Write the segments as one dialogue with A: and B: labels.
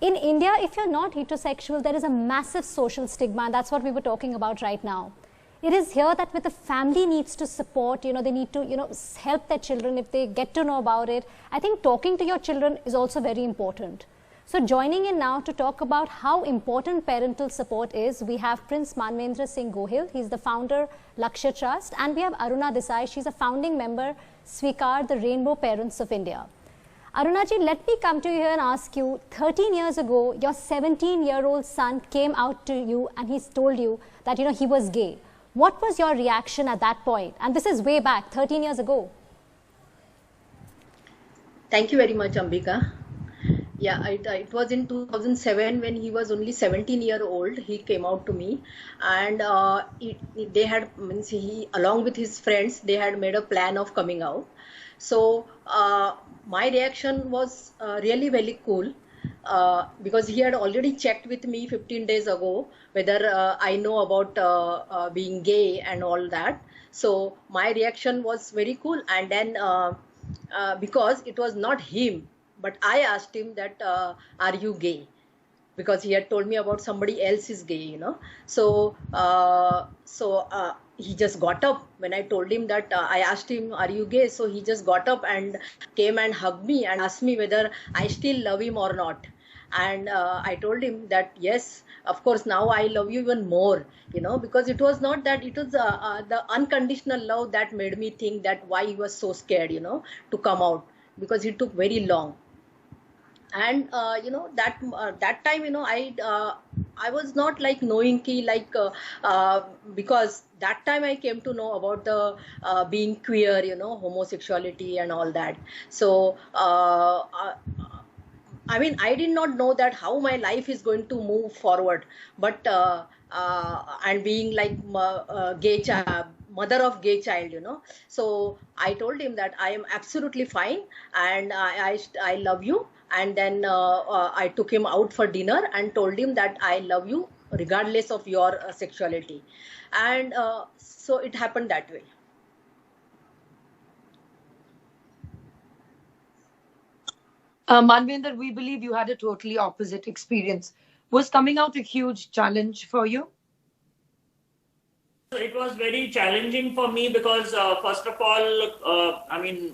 A: in India, if you're not heterosexual, there is a massive social stigma, and that's what we were talking about right now. It is here that with the family needs to support, they need to, help their children if they get to know about it. I think talking to your children is also very important. So joining in now to talk about how important parental support is, we have Prince Manvendra Singh Gohil. He's the founder, Lakshya Trust, and we have Aruna Desai. She's a founding member, Swikar, the Rainbow Parents of India. Arunaji, let me come to you here and ask you, 13 years ago, your 17-year-old son came out to you and he's told you that, he was gay. What was your reaction at that point? And this is way back, 13 years ago.
B: Thank you very much, Ambika. Yeah, it was in 2007 when he was only 17-year-old. He came out to me, and they had, along with his friends, they had made a plan of coming out. So my reaction was really very cool. Because he had already checked with me 15 days ago whether I know about being gay and all that. So my reaction was very cool. And then because it was not him, but I asked him that, are you gay? Because he had told me about somebody else is gay, So he just got up when I told him that. I asked him, are you gay? So he just got up and came and hugged me and asked me whether I still love him or not. And I told him that yes, of course, now I love you even more, because it was not that, it was the unconditional love that made me think that why he was so scared, to come out, because it took very long. And that time, I was not like knowing because that time I came to know about the being queer, homosexuality and all that. So I did not know that how my life is going to move forward, but and being like gay child, mother of gay child, So I told him that I am absolutely fine and I love you. And then I took him out for dinner and told him that I love you regardless of your sexuality. And so it happened that way.
C: Manvendra, we believe you had a totally opposite experience. Was coming out a huge challenge for you?
D: It was very challenging for me because, first of all,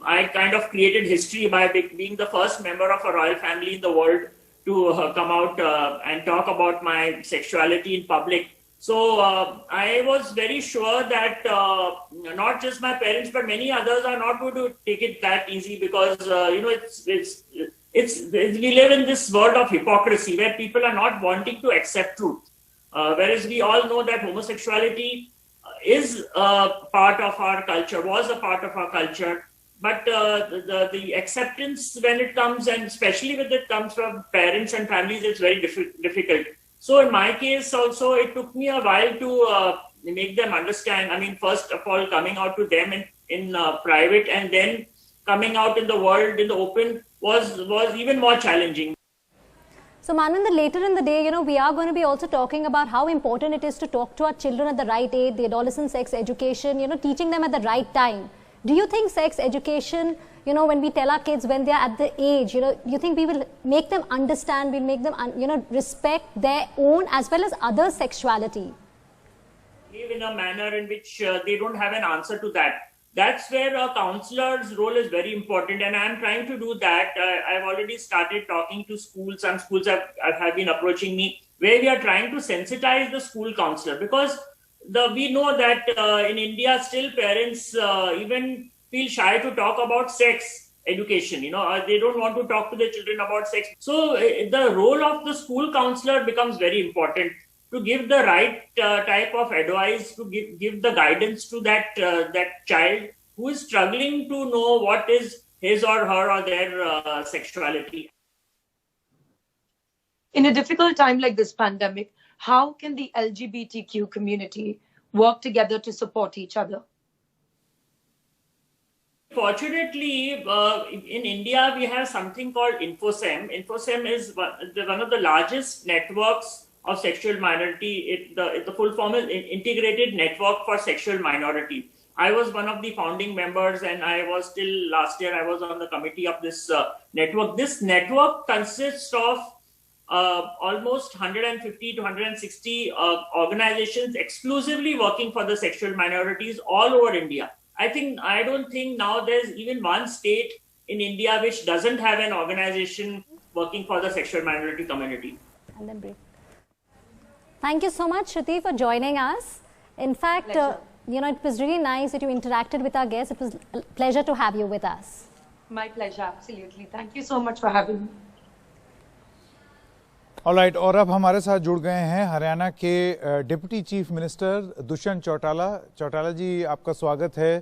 D: I kind of created history by being the first member of a royal family in the world to come out and talk about my sexuality in public. So I was very sure that not just my parents, but many others are not going to take it that easy because, we live in this world of hypocrisy where people are not wanting to accept truth. Whereas we all know that homosexuality is a part of our culture, was a part of our culture. But the acceptance when it comes, and especially when it comes from parents and families, it's very difficult. So in my case also, it took me a while to make them understand. First of all, coming out to them in private and then coming out in the world, in the open, was even more challenging.
A: So Manvendra, later in the day, we are going to be also talking about how important it is to talk to our children at the right age, the adolescent sex education, teaching them at the right time. Do you think sex education, when we tell our kids when they are at the age, you think we will make them understand, we'll make them, respect their own as well as other sexuality?
D: Live in a manner in which they don't have an answer to that. That's where a counselor's role is very important, and I'm trying to do that. I've already started talking to schools. Some schools have been approaching me, where we are trying to sensitize the school counselor, because we know that in India still parents even feel shy to talk about sex education. They don't want to talk to their children about sex. So the role of the school counselor becomes very important, to give the right type of advice, to give the guidance to that child who is struggling to know what is his or her or their sexuality.
C: In a difficult time like this pandemic, how can the LGBTQ community work together to support each other?
D: Fortunately, in India, we have something called InfoSem. InfoSem is one of the largest networks of sexual minority. The full form is Integrated Network for Sexual Minority. I was one of the founding members, and I was till last year, I was on the committee of this network. This network consists of almost 150 to 160 organizations exclusively working for the sexual minorities all over India. I don't think now there's even one state in India which doesn't have an organization working for the sexual minority community.
A: And then break. Thank you so much, Shruti, for joining us. In fact, it was really nice that you interacted with our guests. It was a pleasure to have you with us.
C: My pleasure, absolutely. Thank you so much for having me.
E: Alright, और अब हमारे साथ जुड़ गए हैं हरियाणा के deputy chief minister Dushyant Chautala. Chautala ji, आपका स्वागत है।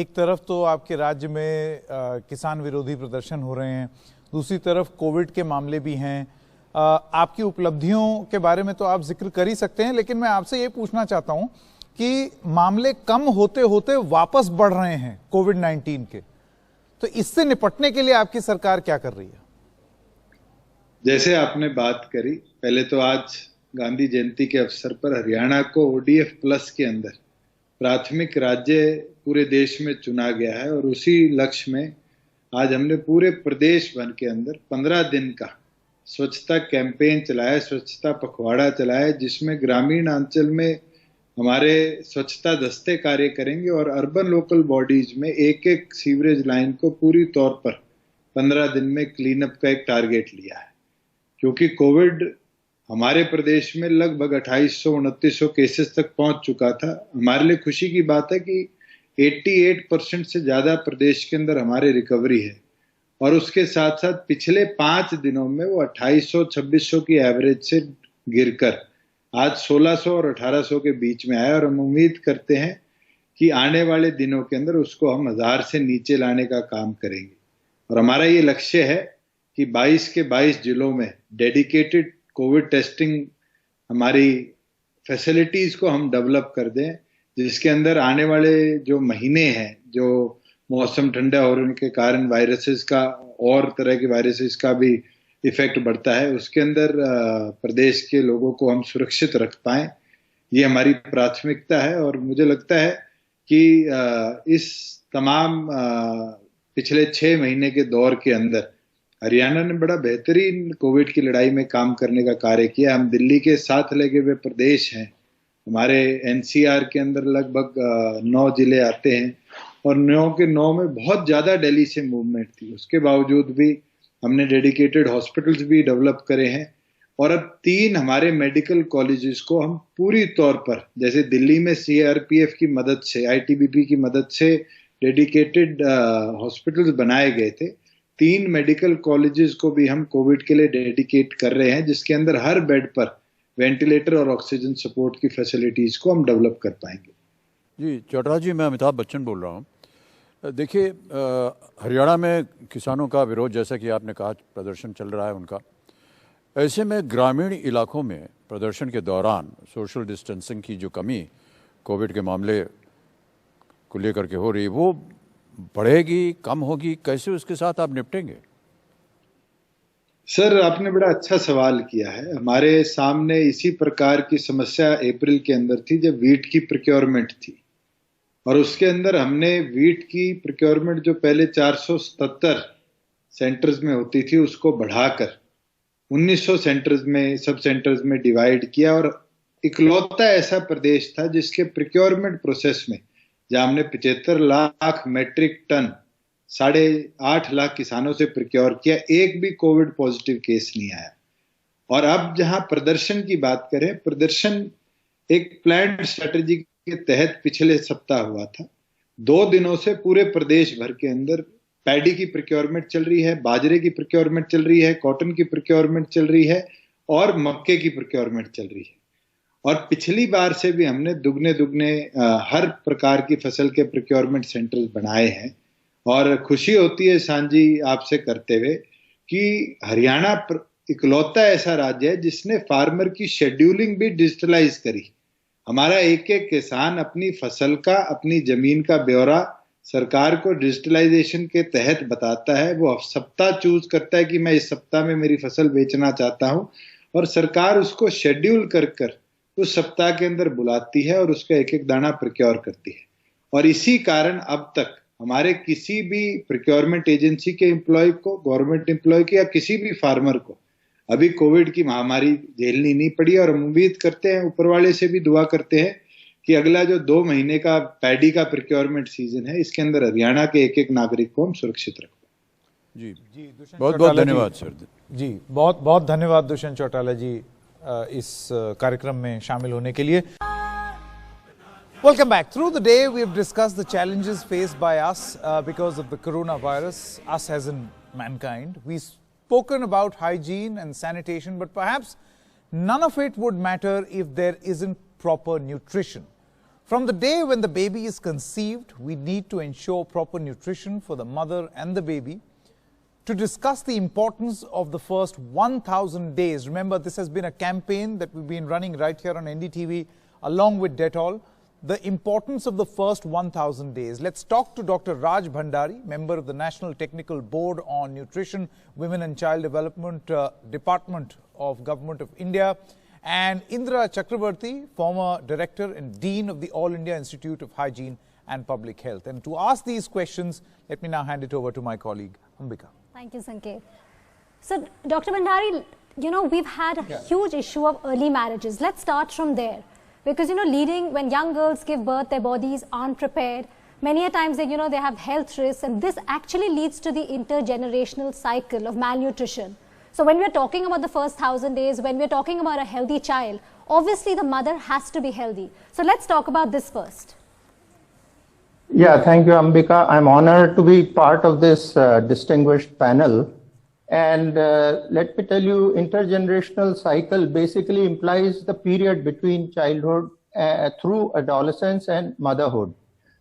E: एक तरफ तो आपके राज्य में किसान विरोधी प्रदर्शन हो रहे हैं, दूसरी तरफ कोविड के मामले भी हैं। आपकी उपलब्धियों के बारे में तो आप जिक्र कर ही सकते हैं, लेकिन मैं आपसे ये पूछना चाहता हूं कि मामले कम होते होते वापस बढ़ रहे हैं कोविड-19 के, तो इससे निपटने के लिए आपकी सरकार क्या कर रही है?
F: जैसे आपने बात करी, पहले तो आज गांधी जयंती के अवसर पर हरियाणा को ODF प्लस के अंदर प्राथमिक राज्य पूरे देश में चुना गया है, और उसी लक्ष्य में आज हमने पूरे प्रदेश भर के अंदर 15 दिन का स्वच्छता कैंपेन चलाया, स्वच्छता पखवाड़ा चलाया, जिसमें ग्रामीण अंचल में हमारे स्वच्छता दस्ते कार्य करेंगे और अर्बन लोकल बॉडीज में एक एक सीवरेज लाइन को पूरी तौर पर 15 दिन में क्लीन अप का एक टारगेट लिया है। क्योंकि कोविड हमारे प्रदेश में लगभग 2800-2900 केसेस तक पहुंच चुका था। हमारे लिए खुशी की बात है कि 88% से ज्यादा प्रदेश के अंदर हमारी रिकवरी है, और उसके साथ साथ पिछले 5 दिनों में वो 2800-2600 की एवरेज से गिरकर आज 1600 और 1800 के बीच में आया, और हम उम्मीद करते हैं कि आने वाले दिनों के अंदर उसको हम 1000 से नीचे लाने का काम करेंगे। और हमारा ये लक्ष्य है कि 22 के 22 जिलों में डेडिकेटेड कोविड टेस्टिंग हमारी फैसिलिटीज को हम डेवलप कर दें, जिसके अंदर आने वाले जो महीने हैं, जो मौसम ठंडा होने के कारण वायरसेस का और तरह के वायरसेस का भी इफेक्ट बढ़ता है, उसके अंदर प्रदेश के लोगों को हम सुरक्षित रख पाएं, ये हमारी प्राथमिकता है। और मुझे लगता है कि इस तमाम पिछले 6 महीने के दौर के अंदर हरियाणा ने बड़ा बेहतरीन कोविड की लड़ाई में काम करने का कार्य किया। हम दिल्ली के साथ लगे हुए प्रदेश हैं, हमारे NCR के अंदर लगभग 9 जिले आते हैं, और 9 के 9 में बहुत ज्यादा दिल्ली से मूवमेंट थी। उसके बावजूद भी हमने डेडिकेटेड हॉस्पिटल्स भी डेवलप करे हैं, और अब 3 हमारे मेडिकल कॉलेजेस को हम पूरी तौर पर, जैसे दिल्ली में CRPF की मदद से, ITBP की मदद से डेडिकेटेड हॉस्पिटल्स बनाए गए थे, 3 मेडिकल कॉलेजेस को भी हम कोविड के लिए डेडिकेट कर रहे हैं, जिसके अंदर हर बेड पर वेंटिलेटर और ऑक्सीजन सपोर्ट की फैसिलिटीज को हम डेवलप कर पाएंगे।
G: जी चौटाला जी, मैं अमिताभ बच्चन बोल रहा हूँ। देखिए, हरियाणा में किसानों का विरोध, जैसा कि आपने कहा, प्रदर्शन चल रहा है उनका। ऐसे में ग्रामीण इलाकों में प्रदर्शन के दौरान सोशल डिस्टेंसिंग की जो कमी कोविड के मामले को लेकर के हो रही, वो बढ़ेगी, कम होगी, कैसे उसके साथ आप निपटेंगे?
F: सर, आपने बड़ा अच्छा सवाल किया है। हमारे सामने इसी प्रकार की समस्या अप्रैल के अंदर थी, जब वीट की प्रोक्योरमेंट थी, और उसके अंदर हमने वीट की प्रोक्योरमेंट जो पहले 477 सेंटर्स में होती थी, उसको बढ़ाकर 1900 सेंटर्स में, सब सेंटर्स में डिवाइड किया, और इकलौता ऐसा प्रदेश था जिसके प्रोक्योरमेंट प्रोसेस में जहां हमने 75 लाख मेट्रिक टन 8.5 लाख किसानों से प्रोक्योर किया, एक भी कोविड पॉजिटिव केस नहीं आया। और अब जहां प्रदर्शन की बात करें, प्रदर्शन एक प्लान्ड स्ट्रेटेजी के तहत पिछले सप्ताह हुआ था। 2 दिनों से पूरे प्रदेश भर के अंदर पैडी की प्रोक्योरमेंट चल रही है, बाजरे की प्रोक्योरमेंट चल रही है, कॉटन की प्रोक्योरमेंट चल रही है, और मक्के की प्रोक्योरमेंट चल रही है। और पिछली बार से भी हमने दुगने हर प्रकार की फसल के प्रोक्योरमेंट सेंटर्स बनाए हैं। और खुशी होती है सांझी आपसे करते हुए कि हरियाणा इकलौता ऐसा राज्य है जिसने फार्मर की शेड्यूलिंग भी डिजिटलाइज करी। हमारा एक एक किसान अपनी फसल का, अपनी जमीन का ब्यौरा सरकार को डिजिटलाइजेशन के तहत बताता है। वो सप्ताह चूज करता है कि मैं इस सप्ताह में मेरी फसल बेचना चाहता हूं, और सरकार उसको शेड्यूल कर उस सप्ताह के अंदर बुलाती है और उसका एक एक दाना प्रोक्योर करती है। और इसी कारण अब तक हमारे किसी भी प्रोक्योरमेंट एजेंसी के एम्प्लॉय को, गवर्नमेंट एम्प्लॉय को, या किसी भी फार्मर को अभी कोविड की महामारी झेलनी नहीं पड़ी, और हम उम्मीद करते हैं, ऊपर वाले से भी दुआ करते हैं कि अगला जो 2 महीने का पैडी का प्रोक्योरमेंट सीजन है, इसके अंदर हरियाणा के एक एक नागरिक को हम सुरक्षित रखें।
E: जी
G: बहुत बहुत धन्यवाद सर।
E: जी बहुत बहुत धन्यवाद दुष्यंत चौटाला जी इस कार्यक्रम में शामिल होने के लिए। Welcome back. Through the day, we have discussed the challenges faced by us because of the coronavirus, us as in mankind. We've spoken about hygiene and sanitation, but perhaps none of it would matter if there isn't proper nutrition. From the day when the baby is conceived, we need to ensure proper nutrition for the mother and the baby. To discuss the importance of the first 1,000 days, remember this has been a campaign that we've been running right here on NDTV along with Dettol. The importance of the first 1,000 days. Let's talk to Dr. Raj Bhandari, member of the National Technical Board on Nutrition, Women and Child Development Department of Government of India, and Indra Chakrabarti, former Director and Dean of the All India Institute of Hygiene and Public Health. And to ask these questions, let me now hand it over to my colleague, Ambika.
A: Thank you, Sanket. So, Dr. Bhandari, you know, we've had a huge issue of early marriages. Let's start from there. Because, you know, when young girls give birth, their bodies aren't prepared. Many a times, they have health risks, and this actually leads to the intergenerational cycle of malnutrition. So when we're talking about the first 1,000 days, when we're talking about a healthy child, obviously the mother has to be healthy. So let's talk about this first.
H: Yeah, thank you, Ambika. I'm honored to be part of this distinguished panel. And let me tell you, intergenerational cycle basically implies the period between childhood through adolescence and motherhood.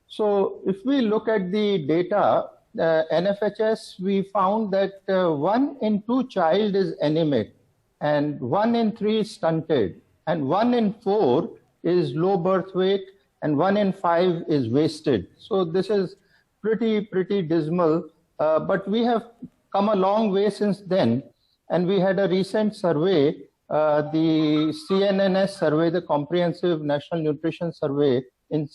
H: So if we look at the data, NFHS, we found that 1 in 2 child is anemic, and 1 in 3 is stunted, and 1 in 4 is low birth weight, and 1 in 5 is wasted. So this is pretty dismal, but we have come a long way since then. And we had a recent survey, the CNNS survey, the Comprehensive National Nutrition Survey in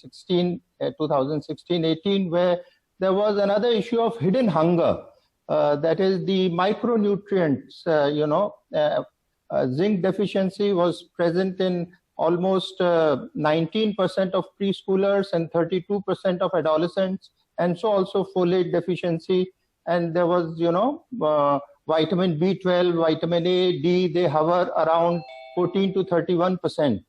H: 2016-18, where there was another issue of hidden hunger. That is the micronutrients, zinc deficiency was present in almost 19% of preschoolers and 32% of adolescents, and so also folate deficiency. And there was, vitamin B12, vitamin A, D, they hover around 14 to 31%.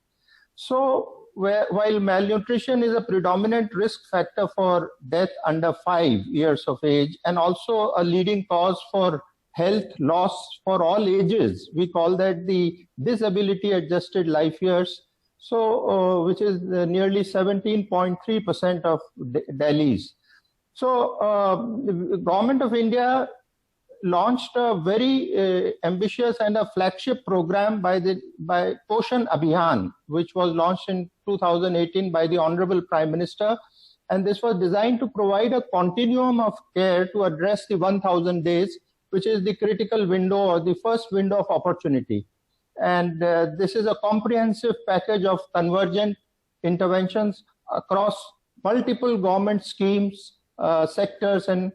H: So while malnutrition is a predominant risk factor for death under 5 years of age, and also a leading cause for health loss for all ages, we call that the disability adjusted life years, so which is nearly 17.3% of Delhi's. So the Government of India launched a very ambitious and a flagship program by Poshan Abhiyan, which was launched in 2018 by the Honorable Prime Minister. And this was designed to provide a continuum of care to address the 1,000 days, which is the critical window or the first window of opportunity. And this is a comprehensive package of convergent interventions across multiple government schemes, sectors and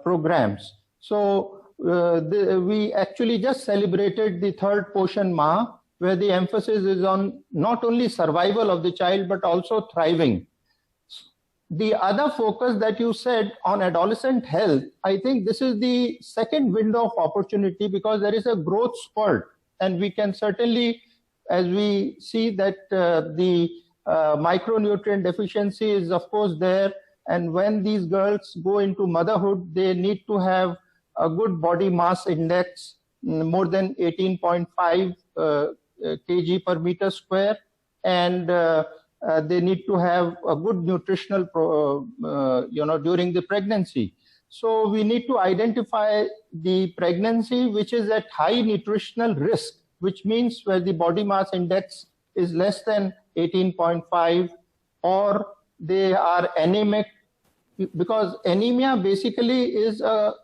H: programs. So we actually just celebrated the 3rd Poshan Maah, where the emphasis is on not only survival of the child, but also thriving. The other focus that you said on adolescent health, I think this is the second window of opportunity, because there is a growth spurt, and we can certainly, as we see that the micronutrient deficiency is of course there. And when these girls go into motherhood, they need to have a good body mass index, more than 18.5 kg per meter square. And they need to have a good nutritional, during the pregnancy. So we need to identify the pregnancy which is at high nutritional risk, which means where the body mass index is less than 18.5, or they are anemic, because anemia basically is a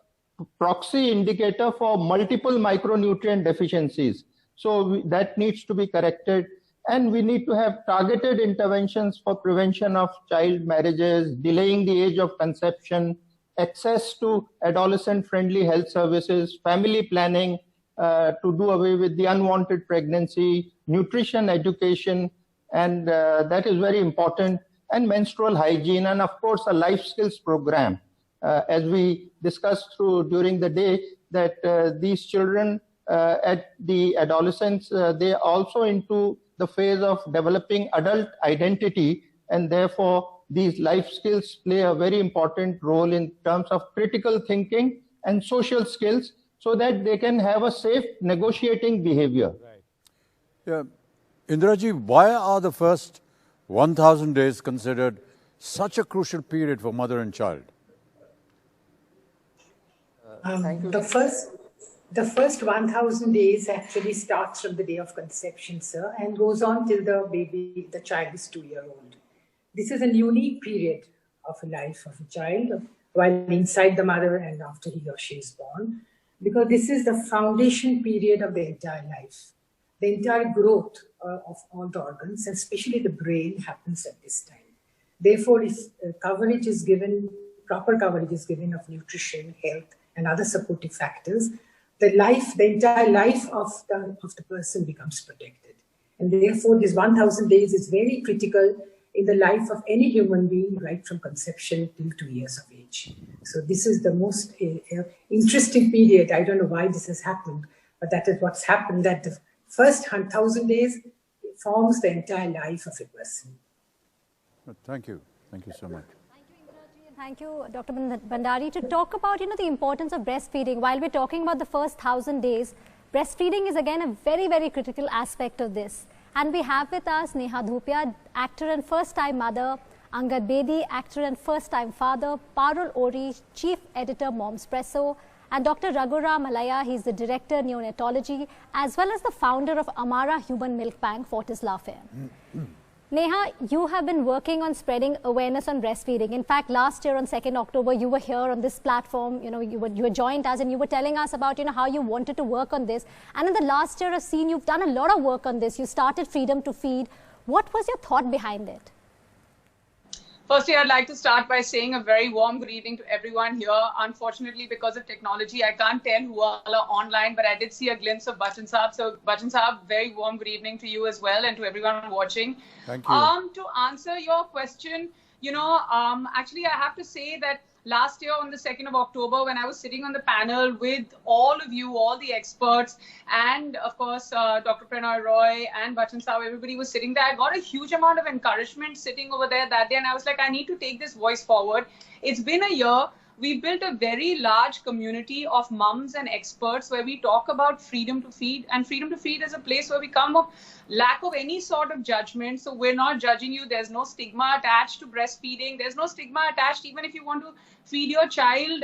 H: proxy indicator for multiple micronutrient deficiencies. So that needs to be corrected. And we need to have targeted interventions for prevention of child marriages, delaying the age of conception, access to adolescent-friendly health services, family planning, to do away with the unwanted pregnancy, nutrition education, and that is very important, and menstrual hygiene, and of course a life skills program. As we discussed during the day, that these children at the adolescence, they are also into the phase of developing adult identity, and therefore these life skills play a very important role in terms of critical thinking and social skills, so that they can have a safe negotiating behavior.
E: Right.
G: Yeah. Indiraji, why are the first 1,000 days considered such a crucial period for mother and child?
I: The first 1,000 days actually starts from the day of conception, sir, and goes on till the child is 2-year-old. This is a unique period of a life of a child, while inside the mother and after he or she is born, because this is the foundation period of the entire life. The entire growth of all the organs, especially the brain, happens at this time. Therefore, if coverage is given, proper coverage is given of nutrition, health, and other supportive factors, the entire life of the person becomes protected. And therefore, this 1,000 days is very critical in the life of any human being, right from conception till 2 years of age. So this is the most interesting period. I don't know why this has happened, but that is what's happened, that the first 1,000 days forms the entire life of a person.
G: Thank you. Thank you so much.
A: Thank you, Dr. Bhandari. To talk about, the importance of breastfeeding, while we're talking about the first 1,000 days, breastfeeding is again a very, very critical aspect of this. And we have with us Neha Dhupia, actor and first-time mother, Angad Bedi, actor and first-time father, Parul Ori, chief editor, Momspresso, and Dr. Raghuram Malaya, he's the director, neonatology, as well as the founder of Amara Human Milk Bank, Fortis Lafair. Neha, you have been working on spreading awareness on breastfeeding. In fact, last year on 2nd October, you were here on this platform, you were joined us and you were telling us about, how you wanted to work on this. And in the last year, I've seen you've done a lot of work on this. You started Freedom to Feed. What was your thought behind it?
J: Firstly, I'd like to start by saying a very warm good evening to everyone here. Unfortunately, because of technology, I can't tell who all are online, but I did see a glimpse of Bachchan Saab. So, Bachchan Saab, very warm good evening to you as well and to everyone watching.
G: Thank you.
J: To answer your question, actually, I have to say that last year on the 2nd of October, when I was sitting on the panel with all of you, all the experts, and of course, Dr. Prannoy Roy and Bachchan Saab, everybody was sitting there. I got a huge amount of encouragement sitting over there that day. And I was like, I need to take this voice forward. It's been a year. We built a very large community of mums and experts where we talk about freedom to feed. And freedom to feed is a place where we come of lack of any sort of judgment. So we're not judging you. There's no stigma attached to breastfeeding. There's no stigma attached even if you want to feed your child,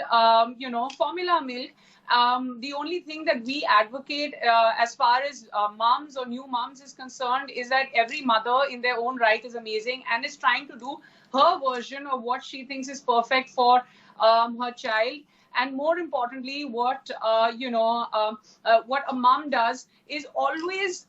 J: formula milk. The only thing that we advocate as far as mums or new mums is concerned is that every mother in their own right is amazing and is trying to do her version of what she thinks is perfect for her child. And more importantly, what a mom does is always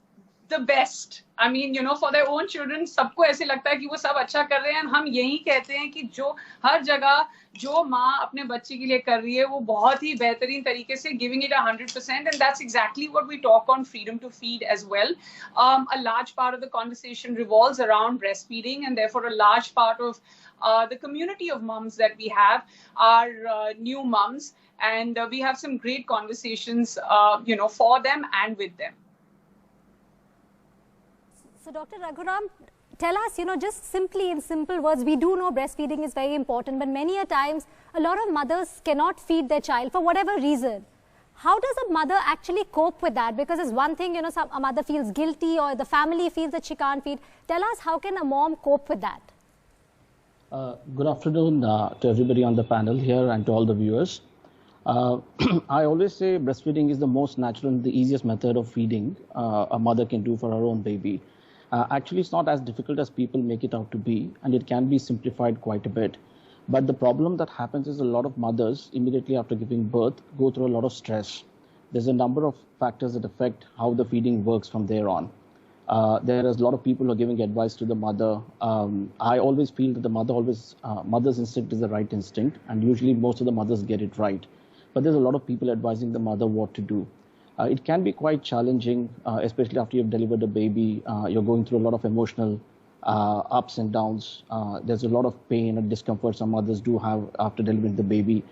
J: the best. I mean, for their own children, सबको ऐसे लगता है कि वो सब अच्छा कर रहे हैं. हम यही कहते हैं कि जो हर जगह जो माँ अपने बच्चे के लिए कर रही है वो बहुत ही बेहतरीन तरीके से giving it 100%, and that's exactly what we talk on Freedom to Feed as well. A large part of the conversation revolves around breastfeeding, and therefore a large part of the community of mums that we have are new mums, and we have some great conversations, for them and with them.
A: So, Dr. Raghuram, tell us, just simply in simple words, we do know breastfeeding is very important, but many a times, a lot of mothers cannot feed their child for whatever reason. How does a mother actually cope with that? Because it's one thing, a mother feels guilty or the family feels that she can't feed. Tell us, how can a mom cope with that?
K: Good afternoon to everybody on the panel here and to all the viewers. I always say breastfeeding is the most natural and the easiest method of feeding a mother can do for her own baby. Actually, it's not as difficult as people make it out to be, and it can be simplified quite a bit. But the problem that happens is a lot of mothers, immediately after giving birth, go through a lot of stress. There's a number of factors that affect how the feeding works from there on. There is a lot of people who are giving advice to the mother. I always feel that the mother's instinct is the right instinct, and usually most of the mothers get it right. But there's a lot of people advising the mother what to do. It can be quite challenging, especially after you've delivered a baby. You're going through a lot of emotional ups and downs. There's a lot of pain and discomfort some mothers do have after delivering the baby.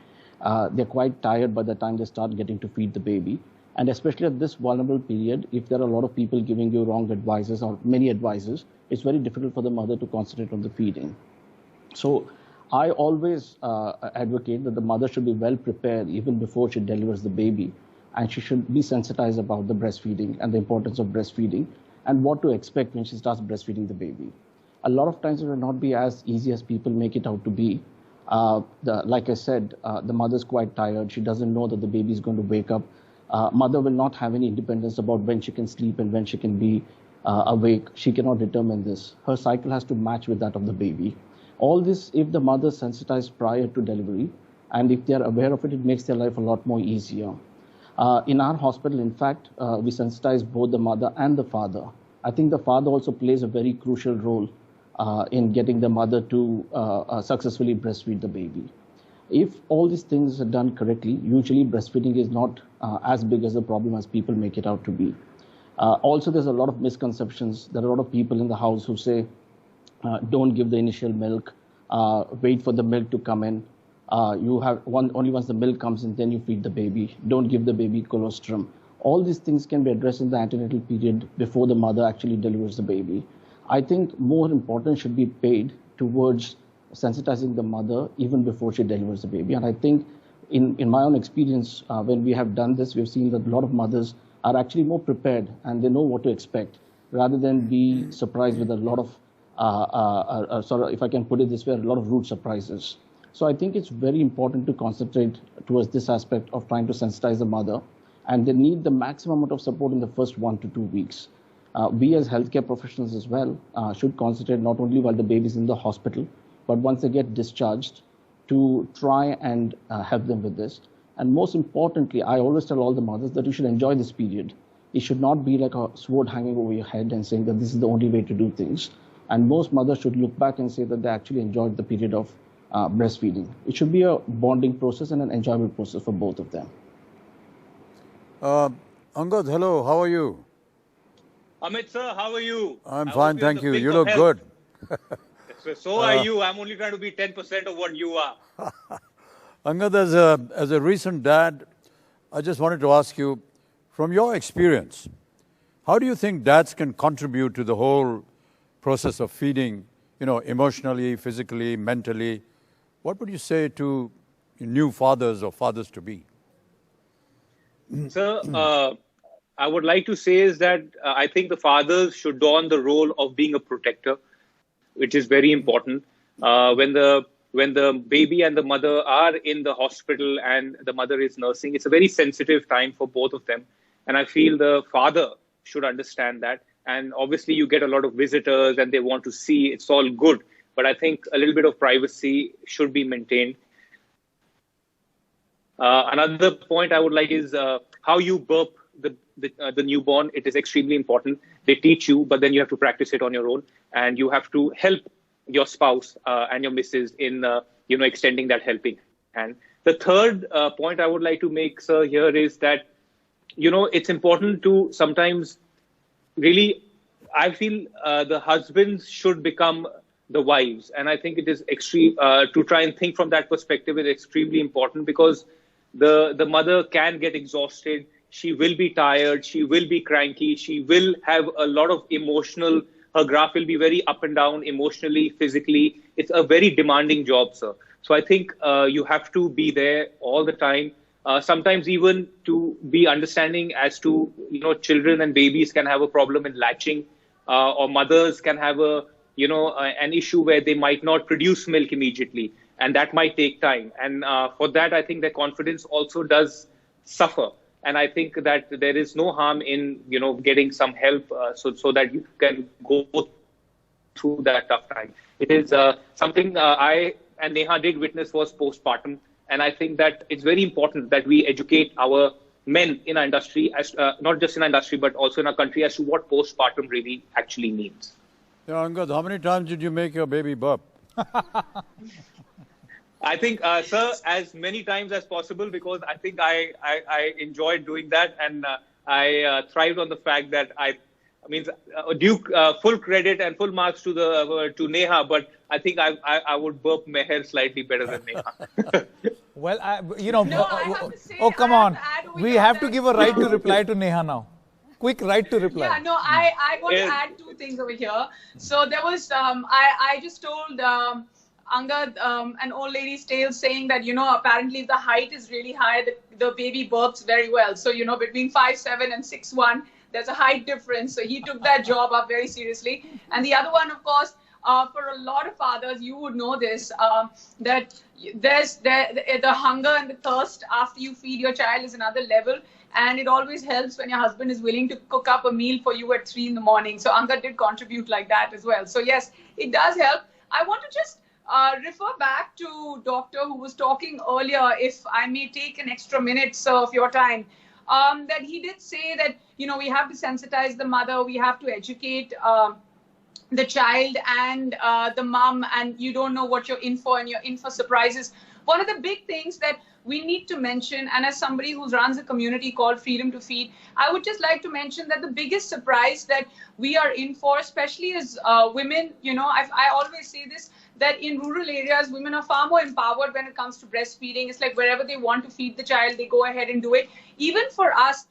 K: They're quite tired by the time they start getting to feed the baby. And especially at this vulnerable period, if there are a lot of people giving you wrong advices or many advices, it's very difficult for the mother to concentrate on the feeding. So I always advocate that the mother should be well prepared even before she delivers the baby. And she should be sensitized about the breastfeeding and the importance of breastfeeding and what to expect when she starts breastfeeding the baby. A lot of times it will not be as easy as people make it out to be. Like I said, the mother's quite tired. She doesn't know that the baby is going to wake up. Mother will not have any independence about when she can sleep and when she can be awake. She cannot determine this. Her cycle has to match with that of the baby. All this, if the mother is sensitized prior to delivery, and if they are aware of it, it makes their life a lot more easier. In our hospital, in fact, we sensitize both the mother and the father. I think the father also plays a very crucial role in getting the mother to successfully breastfeed the baby. If all these things are done correctly, usually breastfeeding is not as big as a problem as people make it out to be. Also, there's a lot of misconceptions. There are a lot of people in the house who say, don't give the initial milk, wait for the milk to come in. You have only once the milk comes in, then you feed the baby. Don't give the baby colostrum. All these things can be addressed in the antenatal period before the mother actually delivers the baby. I think more importance should be paid towards sensitizing the mother even before she delivers the baby. And I think in my own experience, when we have done this, we've seen that a lot of mothers are actually more prepared and they know what to expect rather than be surprised with a lot of, sort of, if I can put it this way, a lot of rude surprises. So I think it's very important to concentrate towards this aspect of trying to sensitize the mother, and they need the maximum amount of support in the first 1 to 2 weeks. We as healthcare professionals as well should concentrate not only while the baby is in the hospital, but once they get discharged to try and help them with this. And most importantly, I always tell all the mothers that you should enjoy this period. It should not be like a sword hanging over your head and saying that this is the only way to do things. And most mothers should look back and say that they actually enjoyed the period of breastfeeding. It should be a bonding process and an enjoyable process for both of them.
G: Angad, hello, how are you?
L: Amit sir, how are you?
G: I'm fine, thank you. You look good.
L: So are you. I'm only trying to be 10% of what you are.
G: Angad, as a recent dad, I just wanted to ask you, from your experience, how do you think dads can contribute to the whole process of feeding, you know, emotionally, physically, mentally? What would you say to new fathers or fathers-to-be?
L: Sir, I would like to say is that I think the fathers should don the role of being a protector, which is very important. When the baby and the mother are in the hospital and the mother is nursing, it's a very sensitive time for both of them. And I feel the father should understand that. And obviously you get a lot of visitors and they want to see, it's all good. But I think a little bit of privacy should be maintained. Another point I would like is how you burp the newborn. It is extremely important. They teach you, but then you have to practice it on your own. And you have to help your spouse and your missus in extending that helping hand. The third point I would like to make, sir, here is that, it's important to sometimes really, I feel the husbands should become the wives. And I think it is extreme to try and think from that perspective is extremely important, because the mother can get exhausted. She will be tired. She will be cranky. She will have a lot of emotional, her graph will be very up and down emotionally, physically. It's a very demanding job, sir. So I think you have to be there all the time. Sometimes even to be understanding as to, children and babies can have a problem in latching, or mothers can have an issue where they might not produce milk immediately, and that might take time. And for that, I think their confidence also does suffer. And I think that there is no harm in, getting some help so that you can go through that tough time. It is something I and Neha did witness was postpartum. And I think that it's very important that we educate our men in our industry, as not just in our industry, but also in our country, as to what postpartum really actually means.
G: Yeah, Angad, how many times did you make your baby burp?
L: I think, sir, as many times as possible, because I think I enjoyed doing that. And I thrived on the fact that full credit and full marks to Neha, but I think I would burp Meher slightly better than Neha.
E: Well, come on. We have to give a right to reply to Neha now. Quick right to reply.
J: Yeah, no, I want to add two things over here. So there was, I just told Angad, an old lady's tale, saying that, apparently if the height is really high, the baby burps very well. So, between 5'7" and 6'1", there's a height difference. So he took that job up very seriously. And the other one, of course, for a lot of fathers, you would know this, that the hunger and the thirst after you feed your child is another level. And it always helps when your husband is willing to cook up a meal for you at 3 in the morning. So Angad did contribute like that as well. So yes, it does help. I want to just refer back to Doctor who was talking earlier, if I may take an extra minute of your time, that he did say that, we have to sensitize the mother, we have to educate the child and the mom, and you don't know what you're in for, and you're in for surprises. One of the big things that we need to mention, and as somebody who runs a community called Freedom to Feed, I would just like to mention that the biggest surprise that we are in for, especially as women, I always say this, that in rural areas, women are far more empowered when it comes to breastfeeding. It's like wherever they want to feed the child, they go ahead and do it. Even for us,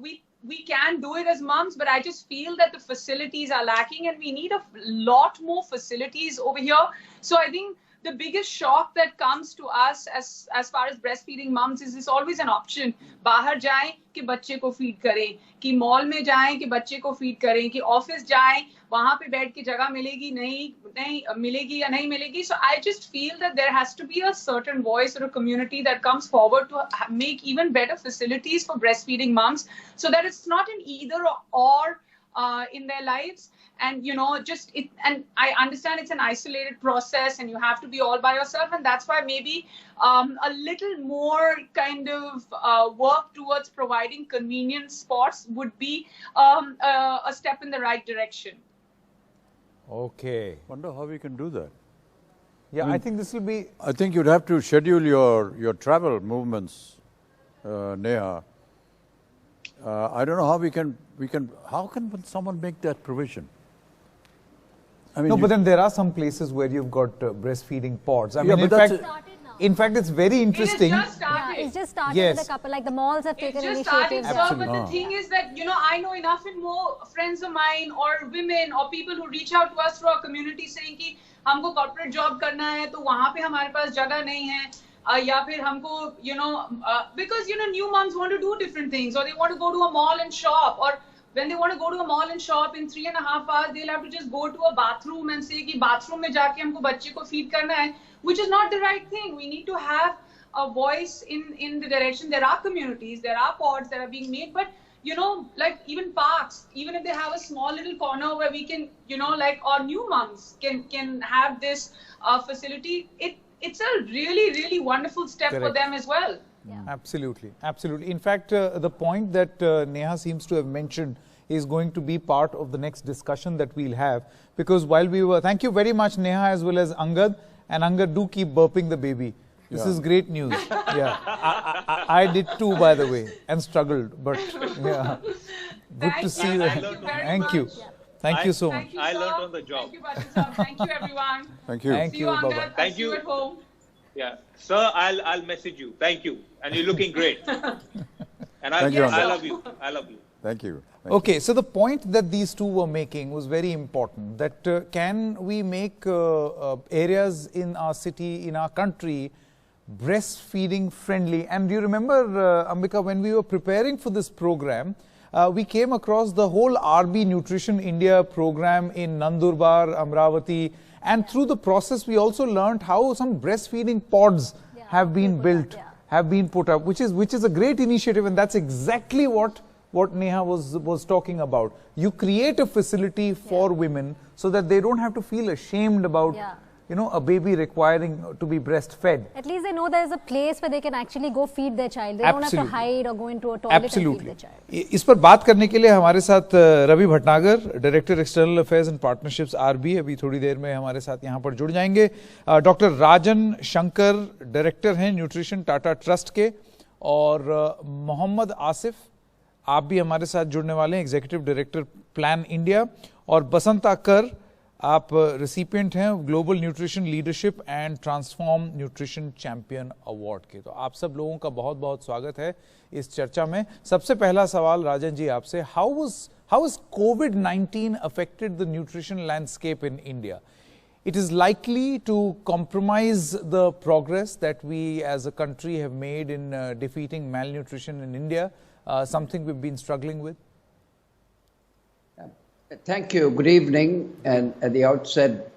J: we can do it as moms, but I just feel that the facilities are lacking and we need a lot more facilities over here. So I think the biggest shock that comes to us as far as breastfeeding moms is this always an option. बाहर जाएं कि बच्चे को feed करें, कि mall में जाएं कि बच्चे को feed करें, कि ऑफिस जाएं वहाँ पे बैठ के जगह मिलेगी नहीं मिलेगी या नहीं मिलेगी. So I just feel that there has to be a certain voice or a community that comes forward to make even better facilities for breastfeeding moms, so that it's not an either or in their lives. And and I understand it's an isolated process and you have to be all by yourself, and that's why maybe a little more kind of work towards providing convenient spots would be a step in the right direction.
G: Okay. Wonder how we can do that.
E: Yeah, I think this will be.
G: I think you'd have to schedule your travel movements, Neha. I don't know how we can. How can someone make that provision? I mean,
E: no, but then there are some places where you've got breastfeeding pods. I mean, in fact, it's very interesting.
J: It just started.
A: Yeah, it's just started with a couple, like the malls have taken initiative.
J: But the thing is that, I know enough and more friends of mine or women or people who reach out to us through our community saying कि हमको corporate job करना है, तो वहाँ पे हमारे पास जगह नहीं है, या फिर हमको, because, new moms want to do different things, or they want to go to a mall and shop, or when they want to go to a mall and shop in 3.5 hours, they'll have to just go to a bathroom and say कि bathroom में जाके हमको बच्चे को feed करना है, which is not the right thing. We need to have a voice in the direction. There are communities, there are pods that are being made, but like even parks, even if they have a small little corner where we can, like our new moms can have this facility, it's a really, really wonderful step for them as well.
A: Yeah.
E: Absolutely, absolutely. In fact, the point that Neha seems to have mentioned is going to be part of the next discussion that we'll have, because while we were, thank you very much Neha as well as Angad, and Angad, do keep burping the baby. This is great news. Yeah, I did too, by the way, and struggled, but yeah, good to see that. Thank you. Thank you so much.
L: I learned on the job.
J: Thank you, Bhajan. Thank you, everyone.
G: Thank you.
E: Thank you. Bye-bye.
L: Thank you.
J: See you at home.
L: Yeah, sir, I'll message you. Thank you, and you're looking great. And I love you. I love you.
G: Thank you.
E: Okay, so the point that these two were making was very important, that can we make areas in our city, in our country, breastfeeding friendly. And do you remember, Ambika, when we were preparing for this program, we came across the whole RB Nutrition India program in Nandurbar, Amravati, and through the process we also learned how some breastfeeding pods have been built, have been put up, which is a great initiative, and that's exactly what Neha was talking about. You create a facility for women so that they don't have to feel ashamed about a baby requiring to be breastfed.
A: At least they know there is a place where they can actually go feed their child. They don't have to hide or go into a toilet and feed their child.
E: इस पर बात करने के लिए हमारे साथ Ravi Bhatnagar, director external affairs and partnerships RB, अभी थोड़ी देर में हमारे साथ यहाँ पर जुड़ जाएंगे. डॉक्टर राजन शंकर, डायरेक्टर हैं न्यूट्रिशन टाटा ट्रस्ट के, और मोहम्मद आसिफ, आप भी हमारे साथ जुड़ने वाले हैं, एग्जीक्यूटिव डायरेक्टर प्लान इंडिया, और बसंता कर, आप रेसिपिएंट हैं global nutrition leadership and transform nutrition champion award के। तो आप सब लोगों का बहुत बहुत स्वागत है इस चर्चा में। सबसे पहला सवाल राजन जी आपसे, how has COVID-19 affected the nutrition landscape in India? It is likely to compromise the progress that we as a country have made in defeating malnutrition in India, something we've been struggling with.
M: Thank you. Good evening. And at the outset,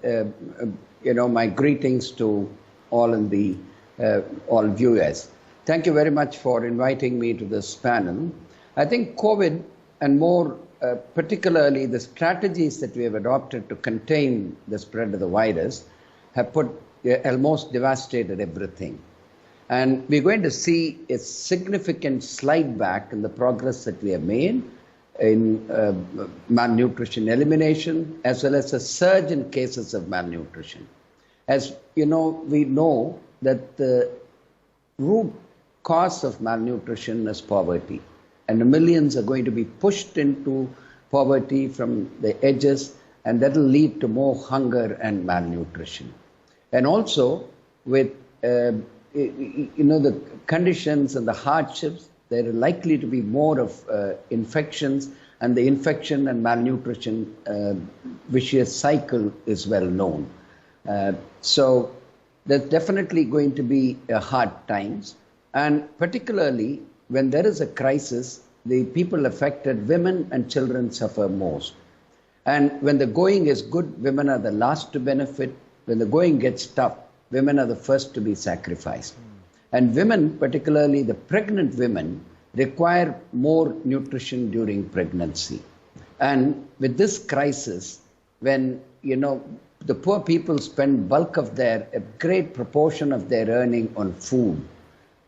M: my greetings to all all viewers. Thank you very much for inviting me to this panel. I think COVID, and more particularly the strategies that we have adopted to contain the spread of the virus, have almost devastated everything. And we're going to see a significant slide back in the progress that we have made in malnutrition elimination, as well as a surge in cases of malnutrition. As you know, we know that the root cause of malnutrition is poverty, and the millions are going to be pushed into poverty from the edges, and that will lead to more hunger and malnutrition. And also with the conditions and the hardships, there are likely to be more of infections, and the infection and malnutrition vicious cycle is well known. So there's definitely going to be hard times, and particularly when there is a crisis, the people affected, women and children, suffer most. And when the going is good, women are the last to benefit. When the going gets tough, women are the first to be sacrificed. And women, particularly the pregnant women, require more nutrition during pregnancy. And with this crisis, when the poor people spend bulk of a great proportion of their earning on food,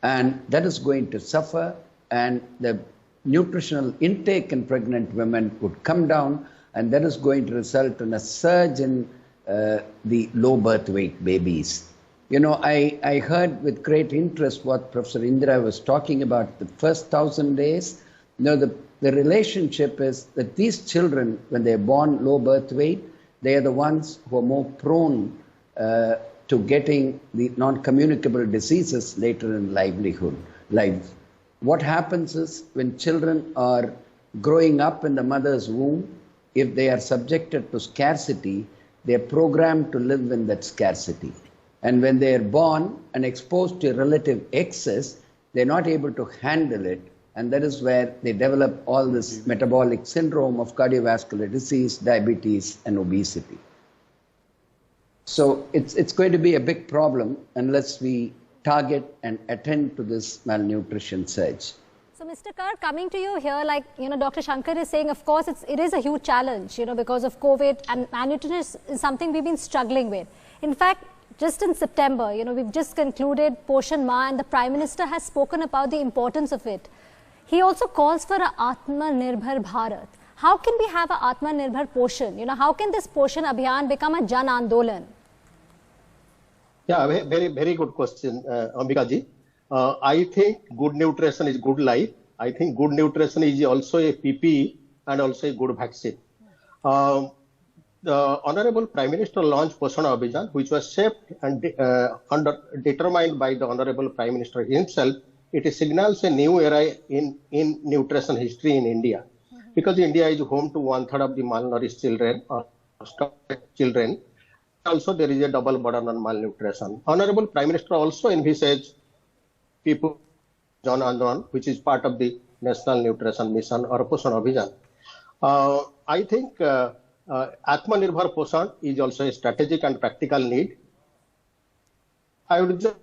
M: and that is going to suffer, and the nutritional intake in pregnant women would come down, and that is going to result in a surge in the low birth weight babies. I heard with great interest what Professor Indra was talking about, the first 1,000 days. The relationship is that these children, when they're born low birth weight, they are the ones who are more prone to getting the non-communicable diseases later in life. What happens is, when children are growing up in the mother's womb, if they are subjected to scarcity, they are programmed to live in that scarcity. And when they are born and exposed to relative excess, they're not able to handle it. And that is where they develop all this metabolic syndrome of cardiovascular disease, diabetes, and obesity. So it's going to be a big problem unless we target and attend to this malnutrition surge.
A: So, Mr. Kar, coming to you here, like, Dr. Shankar is saying, of course, it is a huge challenge, because of COVID, and malnutrition is something we've been struggling with. In fact, just in September, we've just concluded Poshan Ma, and the Prime Minister has spoken about the importance of it. He also calls for a Atmanirbhar Bharat. How can we have a Atmanirbhar Poshan? How can this Poshan Abhiyan become a Jan Andolan?
N: Yeah, very, very good question, Ambika ji. I think good nutrition is good life. I think good nutrition is also a PPE and also a good vaccine. The Honorable Prime Minister launched Poshan Abhiyan, which was shaped and determined by the Honorable Prime Minister himself. It signals a new era in nutrition history in India, because India is home to 1/3 of the malnourished children or starved children. Also, there is a double burden on malnutrition. Honorable Prime Minister also envisaged people Jan Andolan, which is part of the National Nutrition Mission or Poshan Abhiyan. I think Atmanirbhar Poshan is also a strategic and practical need. I would just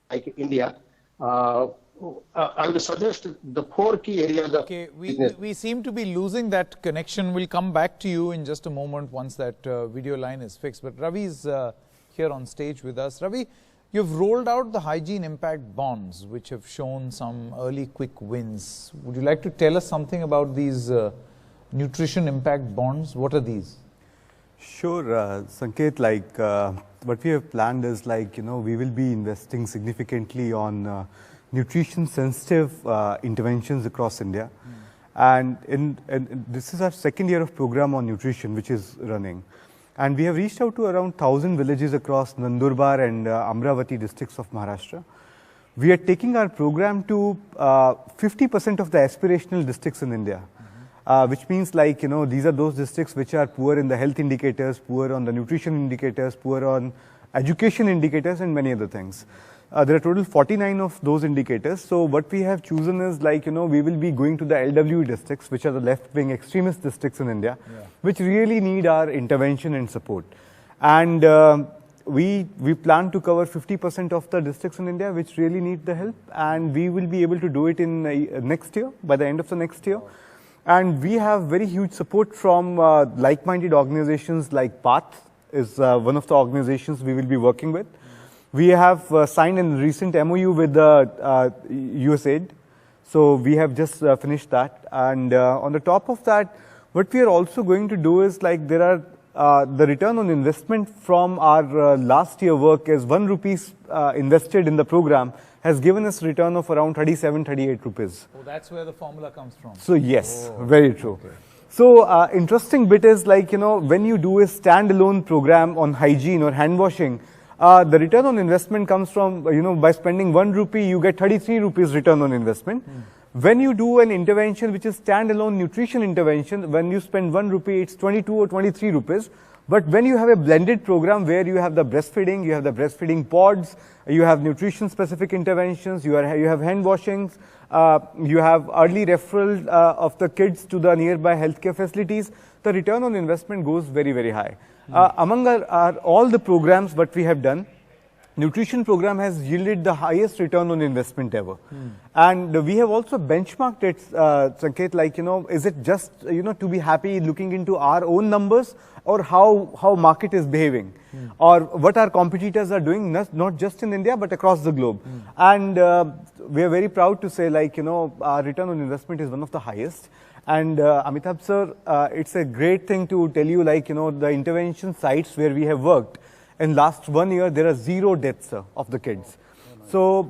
N: like India, I would suggest the 4 key areas.
E: Okay, we seem to be losing that connection. We'll come back to you in just a moment once that video line is fixed. But Ravi is here on stage with us. Ravi, you've rolled out the hygiene impact bonds, which have shown some early quick wins. Would you like to tell us something about these nutrition impact bonds? What are these?
O: Sure, Sanket, what we have planned is we will be investing significantly on nutrition sensitive interventions across India. And this is our second year of program on nutrition, which is running. And we have reached out to around 1,000 villages across Nandurbar and Amravati districts of Maharashtra. We are taking our program to 50% of the aspirational districts in India, which means these are those districts which are poor in the health indicators, poor on the nutrition indicators, poor on education indicators, and many other things. There are total 49 of those indicators. So what we have chosen is we will be going to the LWE districts, which are the left-wing extremist districts in India, which really need our intervention and support. And we plan to cover 50% of the districts in India which really need the help, and we will be able to do it in next year, by the end of the next year. And we have very huge support from like-minded organizations like PATH is one of the organizations we will be working with. We have signed a recent MOU with USAID. So we have just finished that. And on the top of that, what we are also going to do is there are the return on investment from our last year work is 1 rupees invested in the program has given us return of around 37, 38 rupees.
E: Oh, that's where the formula comes from.
O: So yes, very true. Okay. So interesting bit is when you do a standalone program on hygiene or hand washing, the return on investment comes from, by spending 1 rupee, you get 33 rupees return on investment. When you do an intervention which is standalone nutrition intervention, when you spend 1 rupee, it's 22 or 23 rupees. But when you have a blended program where you have the breastfeeding, you have the breastfeeding pods, you have nutrition specific interventions, you have hand washings, you have early referral of the kids to the nearby healthcare facilities, the return on investment goes very, very high. Among all the programs what we have done, nutrition program has yielded the highest return on investment ever. And we have also benchmarked it, Sanket, is it just, to be happy looking into our own numbers, or how market is behaving, or what our competitors are doing, not just in India, but across the globe. And we are very proud to say, our return on investment is one of the highest. And Amitabh sir, it's a great thing to tell you, the intervention sites where we have worked, in last 1 year, there are 0 deaths of the kids. So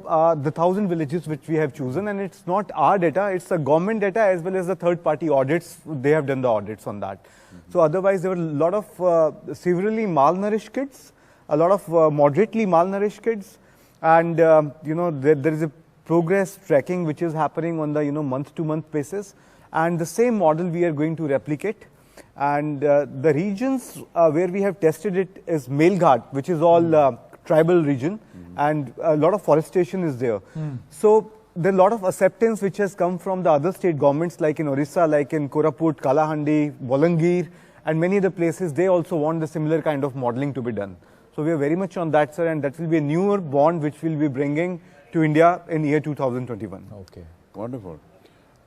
O: the 1,000 villages which we have chosen, and it's not our data, it's the government data as well as the third-party audits. They have done the audits on that. So otherwise, there were a lot of severely malnourished kids, a lot of moderately malnourished kids, and there is a progress tracking which is happening on the month-to-month basis, and the same model we are going to replicate. And the regions where we have tested it is Melghat, which is all tribal region, and a lot of forestation is there. So there are a lot of acceptance which has come from the other state governments, like in Orissa, like in Koraput, Kalahandi, Bolangir, and many other places. They also want the similar kind of modeling to be done. So we are very much on that, sir, and that will be a newer bond which we'll be bringing to India in year 2021.
G: Okay, wonderful.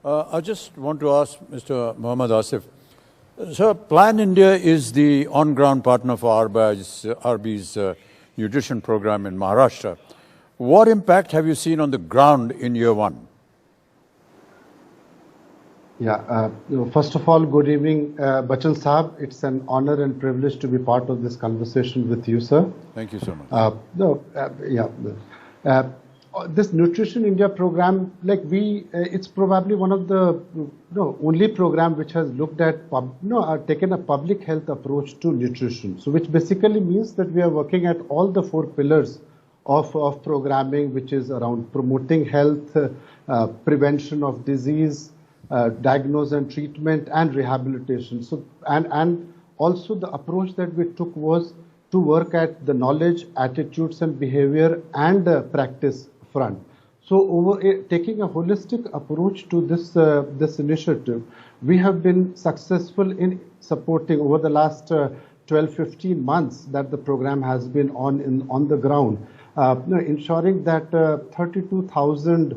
G: I just want to ask Mr. Muhammad Asif. So, Plan India is the on-ground partner for RB's nutrition program in Maharashtra. What impact have you seen on the ground in year 1?
P: Yeah, first of all, good evening, Bachchan Sahab. It's an honor and privilege to be part of this conversation with you, sir.
G: Thank you so much.
P: This Nutrition India program, it's probably one of the only program which has looked at, taken a public health approach to nutrition. So which basically means that we are working at all the 4 pillars of programming, which is around promoting health, prevention of disease, diagnosis and treatment, and rehabilitation. So and also the approach that we took was to work at the knowledge, attitudes and behavior and practice front. So taking a holistic approach to this initiative, we have been successful in supporting over the last 12-15 months that the program has been on the ground, ensuring that 32,000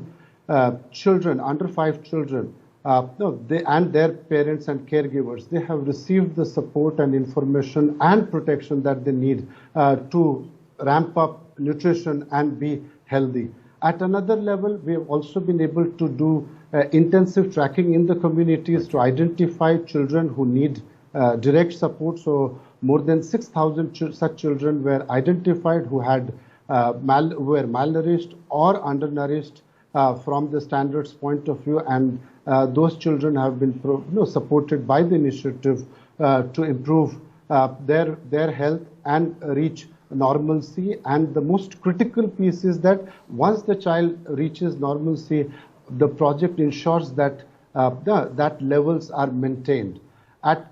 P: children, under 5 children, they and their parents and caregivers, they have received the support and information and protection that they need to ramp up nutrition and be healthy. At another level, we have also been able to do intensive tracking in the communities to identify children who need direct support. So more than 6,000 such children were identified who had were malnourished or undernourished from the standards point of view, and those children have been supported by the initiative to improve their health and reach normalcy. And the most critical piece is that once the child reaches normalcy, the project ensures that that levels are maintained. At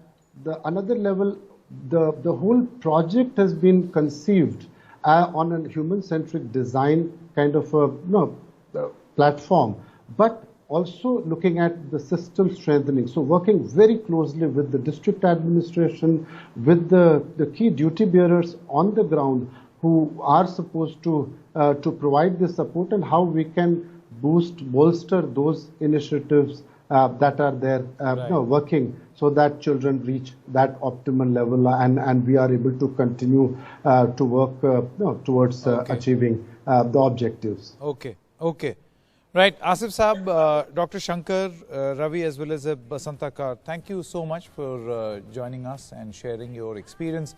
P: another level, the whole project has been conceived on a human-centric design kind of a platform, but also looking at the system strengthening. So working very closely with the district administration, with the key duty bearers on the ground who are supposed to provide this support, and how we can bolster those initiatives that are there working, so that children reach that optimal level, and we are able to continue to work towards achieving the objectives.
E: Okay. Right, Asif Saab, Dr. Shankar, Ravi, as well as Basanta Kar, thank you so much for joining us and sharing your experience.